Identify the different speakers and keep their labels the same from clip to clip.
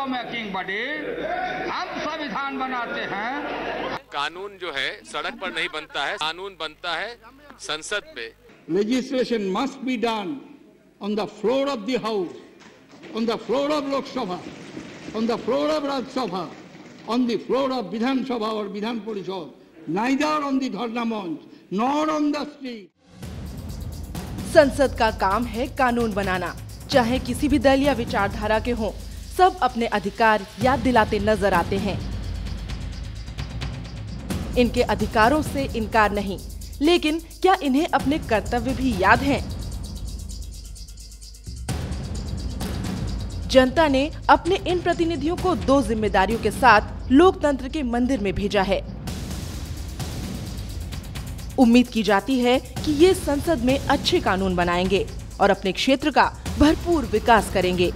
Speaker 1: Law making body, हम संविधान बनाते हैं।
Speaker 2: कानून जो है सड़क पर नहीं बनता है, कानून बनता है संसद पे।
Speaker 3: Legislation must be done on the floor of the House, on the floor of Lok Sabha, on the floor of Raj Sabha, on the floor of Vidhan Sabha or Vidhan Parishad, neither on the Dharna Manch nor on the street.
Speaker 4: संसद का काम है कानून बनाना, चाहे किसी भी दल या विचारधारा के हों, सब अपने अधिकार याद दिलाते नजर आते हैं। इनके अधिकारों से इनकार नहीं, लेकिन क्या इन्हें अपने कर्तव्य भी याद हैं? जनता ने अपने इन प्रतिनिधियों को 2 जिम्मेदारियों के साथ लोकतंत्र के मंदिर में भेजा है। उम्मीद की जाती है कि ये संसद में अच्छे कानून बनाएंगे और अपने क्षेत्र का भरपूर विकास करेंगे।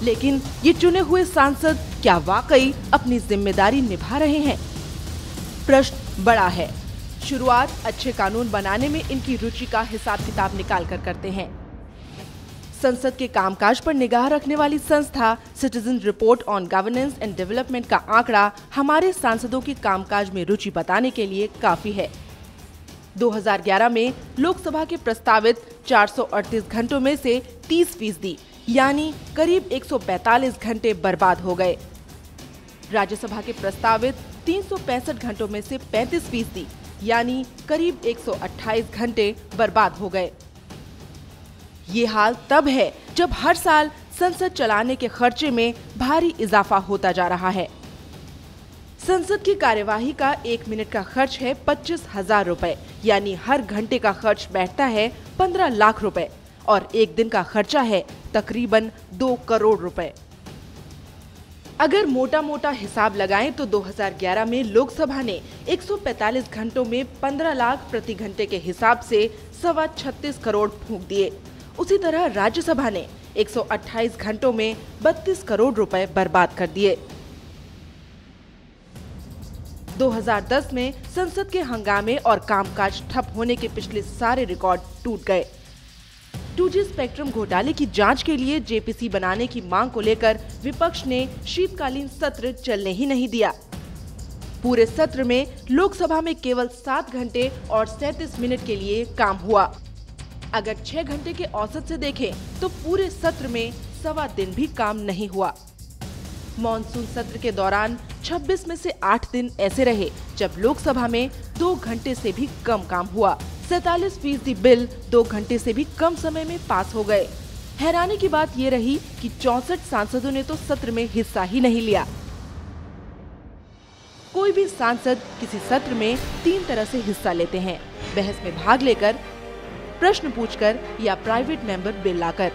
Speaker 4: लेकिन ये चुने हुए सांसद क्या वाकई अपनी जिम्मेदारी निभा रहे हैं? प्रश्न बड़ा है। शुरुआत अच्छे कानून बनाने में इनकी रुचि का हिसाब किताब निकाल कर करते हैं। संसद के कामकाज पर निगाह रखने वाली संस्था citizen report on governance and development का आंकड़ा हमारे सांसदों के कामकाज में रुचि बताने के लिए काफी है। 2011 में लोकसभा के प्रस्तावित 438 घंटों में से 30% यानी करीब 145 घंटे बर्बाद हो गए। राज्यसभा के प्रस्तावित 365 घंटों में से 35% यानी करीब 128 घंटे बर्बाद हो गए। ये हाल तब है जब हर साल संसद चलाने के खर्चे में भारी इजाफा होता जा रहा है। संसद की कार्यवाही का 1 मिनट का खर्च है 25,000 रुपए, यानी हर घंटे का खर्च बैठता है 15 लाख रुपए और 1 दिन का खर्चा है तकरीबन 2 करोड़ रुपए। अगर मोटा मोटा हिसाब लगाएं तो 2011 में लोकसभा ने 145 घंटों में 15 लाख प्रति घंटे के हिसाब से 36 करोड़ फूंक दिए। उसी तरह राज्यसभा ने 128 घंटों में 32 करोड़ रुपए बर्बाद कर दिए। 2010 में संसद के हंगामे और कामकाज ठप होने के पिछले सारे रिकॉर्ड टूट गए। 2G स्पेक्ट्रम घोटाले की जांच के लिए जेपीसी बनाने की मांग को लेकर विपक्ष ने शीतकालीन सत्र चलने ही नहीं दिया। पूरे सत्र में लोकसभा में केवल 7 घंटे और 37 मिनट के लिए काम हुआ। अगर 6 घंटे के औसत से देखें तो पूरे सत्र में 1.25 दिन भी काम नहीं हुआ। मॉनसून सत्र के दौरान 26 में से 8 दिन ऐसे रहे जब लोकसभा में 2 घंटे से भी कम काम हुआ। 47% बिल 2 घंटे से भी कम समय में पास हो गए। हैरानी की बात ये रही कि 64 सांसदों ने तो सत्र में हिस्सा ही नहीं लिया। कोई भी सांसद किसी सत्र में 3 तरह से हिस्सा लेते हैं: बहस में भाग लेकर, प्रश्न पूछकर या प्राइवेट मेंबर बिल लाकर।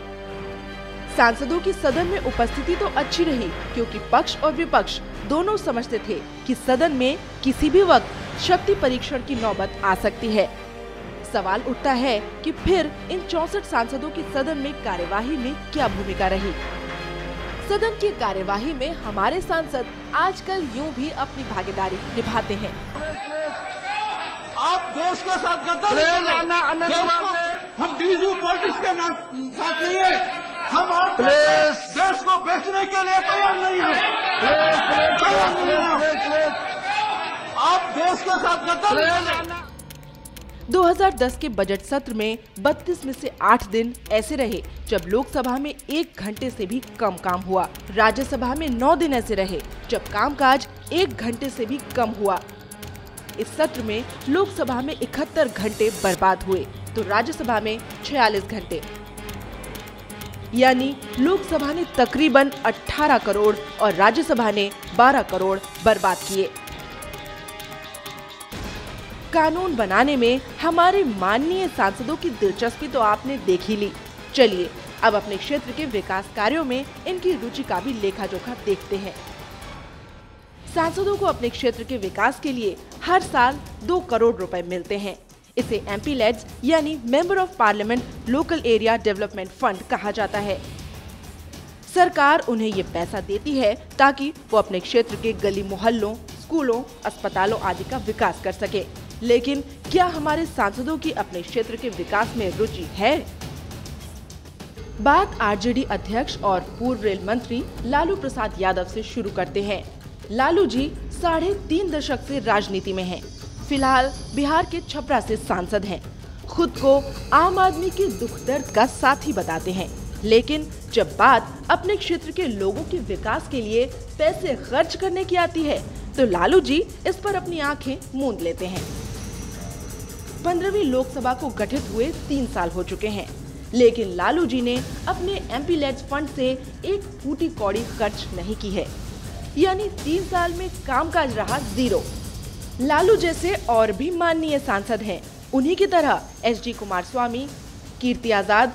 Speaker 4: सांसदों की सदन में उपस्थिति तो अच्छी रही क्योंकि पक्ष और विपक्ष दोनों समझते थे कि सदन में किसी भी वक्त शक्ति परीक्षण की नौबत आ सकती है। सवाल उठता है कि फिर इन 64 सांसदों की सदन में कार्यवाही में क्या भूमिका रही? सदन की कार्यवाही में हमारे सांसद आजकल यूं भी अपनी भागीदारी निभाते हैं।
Speaker 5: आप देश के साथ गद्दारी हम डीजू पॉलिटिक्स के साथ नहीं है। हम आप देश को बेचने के लिए तैयार नहीं है। आप देश के साथ गद्दारी।
Speaker 4: 2010 के बजट सत्र में 32 में से 8 दिन ऐसे रहे जब लोकसभा में 1 घंटे से भी कम काम हुआ। राज्यसभा में 9 दिन ऐसे रहे जब कामकाज 1 घंटे से भी कम हुआ। इस सत्र में लोकसभा में 71 घंटे बर्बाद हुए तो राज्यसभा में 46 घंटे, यानी लोकसभा ने तकरीबन 18 करोड़ और राज्यसभा ने 12 करोड़ बर्बाद किए। कानून बनाने में हमारे माननीय सांसदों की दिलचस्पी तो आपने देख ही ली। चलिए अब अपने क्षेत्र के विकास कार्यों में इनकी रुचि का भी लेखा जोखा देखते हैं। सांसदों को अपने क्षेत्र के विकास के लिए हर साल 2 करोड़ रुपए मिलते हैं। इसे MP लेड्स यानी member of parliament local area development fund कहा जाता है। सरकार उन्हें ये पैसा देती है ताकि वो अपने क्षेत्र के गली मोहल्लों, स्कूलों, अस्पतालों आदि का विकास कर सके। लेकिन क्या हमारे सांसदों की अपने क्षेत्र के विकास में रुचि है? बात आरजेडी अध्यक्ष और पूर्व रेल मंत्री लालू प्रसाद यादव से शुरू करते हैं। लालू जी 3.5 दशक से राजनीति में हैं। फिलहाल बिहार के छपरा से सांसद हैं। खुद को आम आदमी के दुख दर्द का साथी बताते हैं, लेकिन जब बात अपने क्षेत्र के लोगों के विकास के लिए पैसे खर्च करने की आती है तो लालू जी इस पर अपनी आंखें मूंद लेते हैं। 15वीं लोकसभा को गठित हुए 3 साल हो चुके हैं, लेकिन लालू जी ने अपने एमपी लेड्स फंड से एक फूटी कौड़ी खर्च नहीं की है, यानी 3 साल में कामकाज रहा 0। लालू जैसे और भी माननीय सांसद हैं। उन्हीं की तरह एचडी कुमारस्वामी, कीर्ति आजाद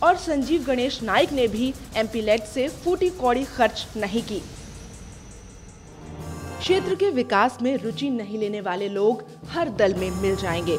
Speaker 4: और संजीव गणेश नाइक ने भी एमपी लेड से फूटी कौड़ी खर्च नहीं की। क्षेत्र के विकास में रुचि नहीं लेने वाले लोग हर दल में मिल जाएंगे।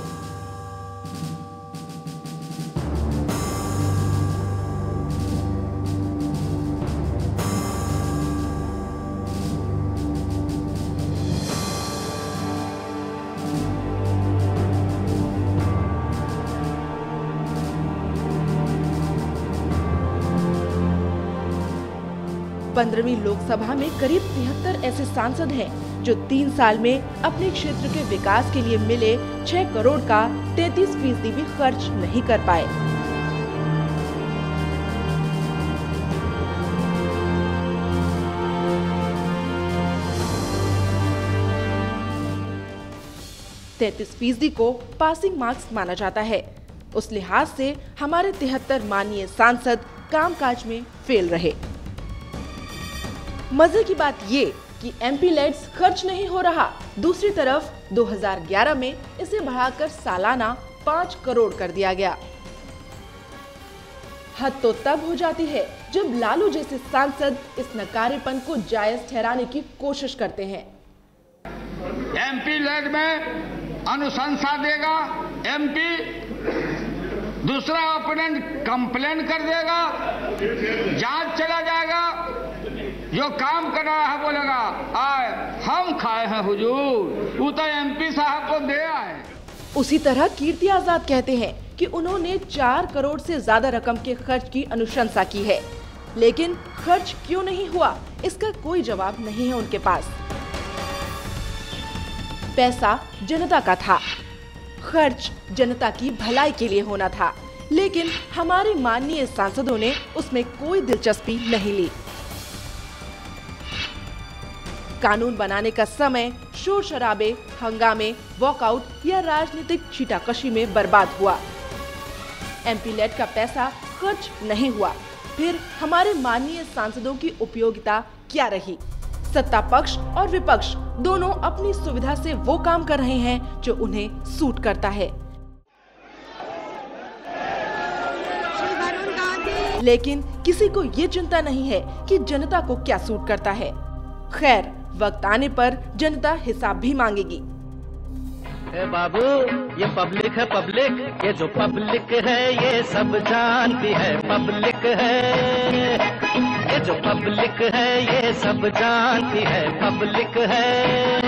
Speaker 4: पंद्रहवीं लोकसभा में करीब 73 ऐसे सांसद हैं जो 3 साल में अपने क्षेत्र के विकास के लिए मिले 6 करोड़ का 33% भी खर्च नहीं कर पाए। %33 को पासिंग मार्क्स माना जाता है। उस लिहाज से हमारे 73 माननीय सांसद कामकाज में फेल रहे। मजे की बात ये कि एमपी लेड्स खर्च नहीं हो रहा, दूसरी तरफ 2011 में इसे बढ़ाकर सालाना 5 करोड़ कर दिया गया। हद तो तब हो जाती है जब लालू जैसे सांसद इस नकारेपन को जायज ठहराने की कोशिश करते हैं।
Speaker 1: एमपी लेड में अनुशंसा देगा, एमपी दूसरा ओपोनेंट कंप्लेन कर देगा, जांच चला जाएगा, जो काम कर रहा है बोलेगा आए हम खाए हैं हुजूर, वो तो एमपी साहब को दे आए।
Speaker 4: उसी तरह कीर्ति आजाद कहते हैं कि उन्होंने 4 करोड़ से ज्यादा रकम के खर्च की अनुशंसा की है, लेकिन खर्च क्यों नहीं हुआ इसका कोई जवाब नहीं है उनके पास। पैसा जनता का था, खर्च जनता की भलाई के लिए होना था, लेकिन हमारे माननीय सांसदों ने उसमें कोई दिलचस्पी नहीं ली। कानून बनाने का समय शोर शराबे, हंगामे, वॉकआउट या राजनीतिक छीटाकशी में बर्बाद हुआ। एमपी लेड का पैसा खर्च नहीं हुआ, फिर हमारे माननीय सांसदों की उपयोगिता क्या रही? सत्ता पक्ष और विपक्ष दोनों अपनी सुविधा से वो काम कर रहे हैं जो उन्हें सूट करता है, लेकिन किसी को ये चिंता नहीं है कि जनता को क्या सूट करता है। खैर, वक्त आने पर जनता हिसाब भी मांगेगी।
Speaker 6: बाबू ये पब्लिक है, पब्लिक, ये जो पब्लिक है ये सब जानती है, पब्लिक है, ये जो पब्लिक है ये सब जानती है, पब्लिक है।